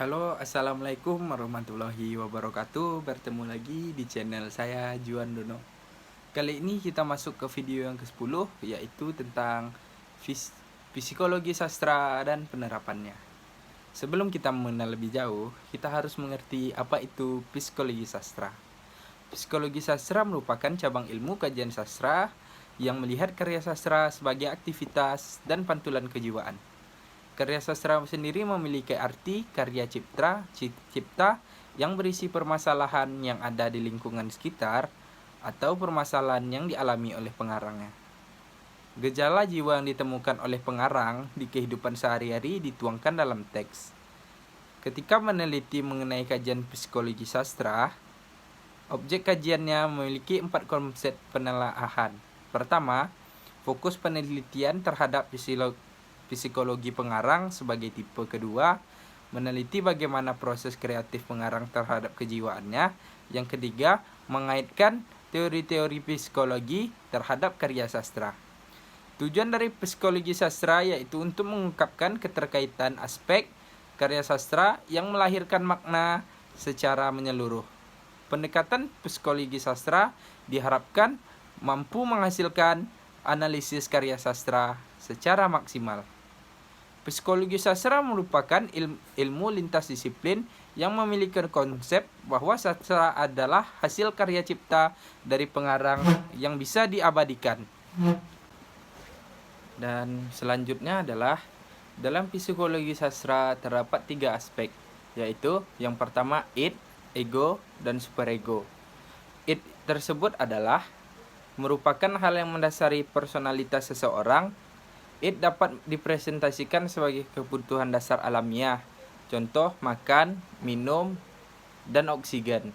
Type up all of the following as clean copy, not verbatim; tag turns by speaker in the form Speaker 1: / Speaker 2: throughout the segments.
Speaker 1: Halo, assalamualaikum warahmatullahi wabarakatuh. Bertemu lagi di channel saya Juan Dono. Kali ini kita masuk ke video yang ke-10, yaitu tentang psikologi sastra dan penerapannya. Sebelum kita mengenal lebih jauh, kita harus mengerti apa itu psikologi sastra. Psikologi sastra merupakan cabang ilmu kajian sastra yang melihat karya sastra sebagai aktivitas dan pantulan kejiwaan. Karya sastra sendiri memiliki arti karya cipta yang berisi permasalahan yang ada di lingkungan sekitar atau permasalahan yang dialami oleh pengarangnya. Gejala jiwa yang ditemukan oleh pengarang di kehidupan sehari-hari dituangkan dalam teks. Ketika meneliti mengenai kajian psikologi sastra, objek kajiannya memiliki 4 konsep penelaahan. Pertama, fokus penelitian terhadap psikologi pengarang sebagai tipe kedua, meneliti bagaimana proses kreatif pengarang terhadap kejiwaannya. Yang ketiga, mengaitkan teori-teori psikologi terhadap karya sastra. Tujuan dari psikologi sastra yaitu untuk mengungkapkan keterkaitan aspek karya sastra yang melahirkan makna secara menyeluruh. Pendekatan psikologi sastra diharapkan mampu menghasilkan analisis karya sastra secara maksimal. Psikologi sastra merupakan ilmu lintas disiplin yang memiliki konsep bahwa sastra adalah hasil karya cipta dari pengarang yang bisa diabadikan. Dan selanjutnya adalah dalam psikologi sastra terdapat 3 aspek, yaitu yang pertama id, ego, dan superego. Id tersebut adalah merupakan hal yang mendasari personalitas seseorang. Id dapat dipresentasikan sebagai kebutuhan dasar alamiah, contoh makan, minum, dan oksigen.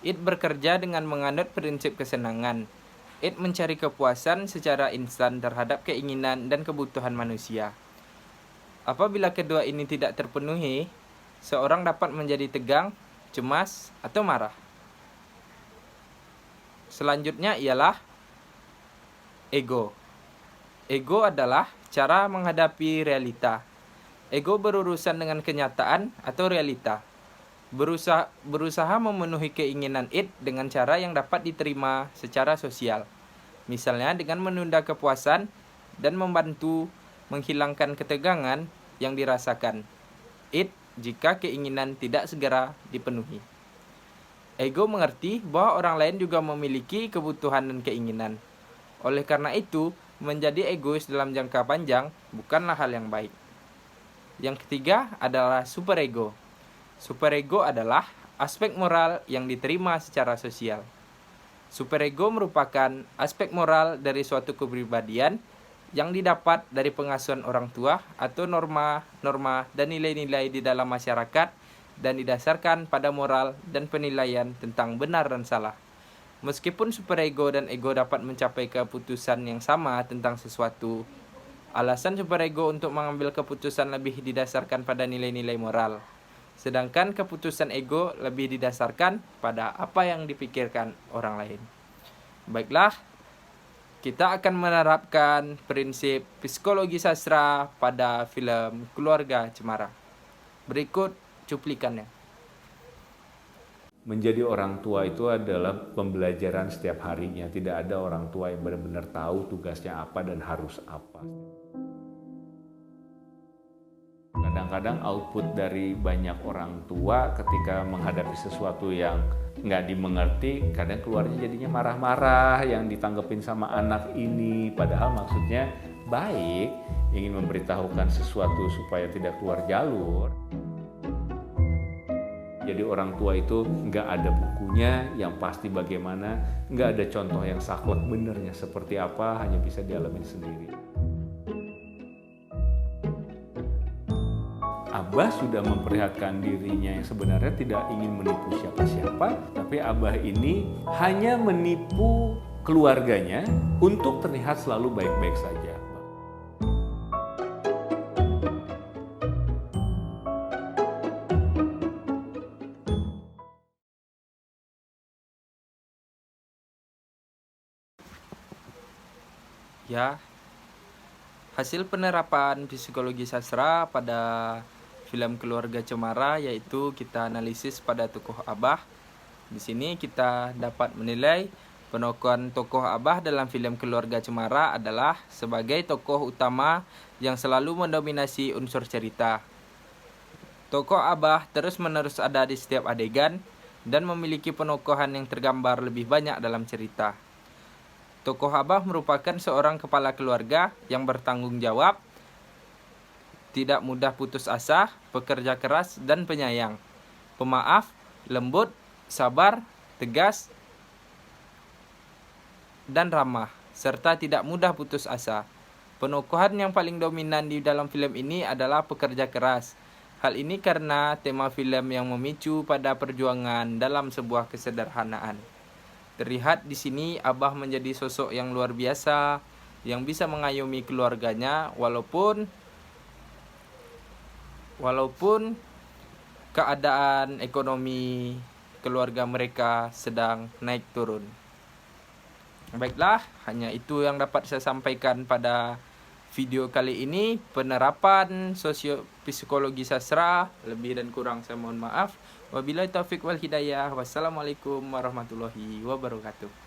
Speaker 1: Id bekerja dengan menganut prinsip kesenangan. Id mencari kepuasan secara instan terhadap keinginan dan kebutuhan manusia. Apabila kedua ini tidak terpenuhi, seorang dapat menjadi tegang, cemas, atau marah. Selanjutnya ialah ego. Ego adalah cara menghadapi realita. Ego berurusan dengan kenyataan atau realita. Berusaha memenuhi keinginan id dengan cara yang dapat diterima secara sosial. Misalnya dengan menunda kepuasan dan membantu menghilangkan ketegangan yang dirasakan id jika keinginan tidak segera dipenuhi. Ego mengerti bahwa orang lain juga memiliki kebutuhan dan keinginan. Oleh karena itu, menjadi egois dalam jangka panjang bukanlah hal yang baik. Yang ketiga adalah superego. Superego adalah aspek moral yang diterima secara sosial. Superego merupakan aspek moral dari suatu kepribadian yang didapat dari pengasuhan orang tua atau norma-norma dan nilai-nilai di dalam masyarakat dan didasarkan pada moral dan penilaian tentang benar dan salah. Meskipun superego dan ego dapat mencapai keputusan yang sama tentang sesuatu, alasan superego untuk mengambil keputusan lebih didasarkan pada nilai-nilai moral, sedangkan keputusan ego lebih didasarkan pada apa yang dipikirkan orang lain. Baiklah, kita akan menerapkan prinsip psikologi sastra pada film Keluarga Cemara. Berikut cuplikannya.
Speaker 2: Menjadi orang tua itu adalah pembelajaran setiap harinya. Tidak ada orang tua yang benar-benar tahu tugasnya apa dan harus apa. Kadang-kadang output dari banyak orang tua ketika menghadapi sesuatu yang nggak dimengerti, kadang keluarnya jadinya marah-marah yang ditanggepin sama anak ini. Padahal maksudnya baik, ingin memberitahukan sesuatu supaya tidak keluar jalur. Jadi orang tua itu nggak ada bukunya yang pasti bagaimana, nggak ada contoh yang saklek benernya seperti apa, hanya bisa dialami sendiri. Abah sudah memperlihatkan dirinya yang sebenarnya tidak ingin menipu siapa-siapa, tapi Abah ini hanya menipu keluarganya untuk terlihat selalu baik-baik saja.
Speaker 1: Ya, hasil penerapan psikologi sastra pada film keluarga cemara, yaitu kita analisis pada tokoh Abah. Di sini kita dapat menilai penokohan tokoh Abah dalam film keluarga cemara adalah sebagai tokoh utama yang selalu mendominasi unsur cerita. Tokoh Abah terus-menerus ada di setiap adegan dan memiliki penokohan yang tergambar lebih banyak dalam cerita. Tokoh Abah merupakan seorang kepala keluarga yang bertanggung jawab, tidak mudah putus asa, pekerja keras, dan penyayang. Pemaaf, lembut, sabar, tegas, dan ramah, serta tidak mudah putus asa. Penokohan yang paling dominan di dalam film ini adalah pekerja keras. Hal ini karena tema film yang memicu pada perjuangan dalam sebuah kesederhanaan. Terlihat di sini Abah menjadi sosok yang luar biasa, yang bisa mengayomi keluarganya walaupun keadaan ekonomi keluarga mereka sedang naik turun. Baiklah, hanya itu yang dapat saya sampaikan pada video kali ini. Penerapan sosio-psikologi sastra, lebih dan kurang saya mohon maaf. Wabillahi taufiq wal hidayah. Wassalamualaikum warahmatullahi wabarakatuh.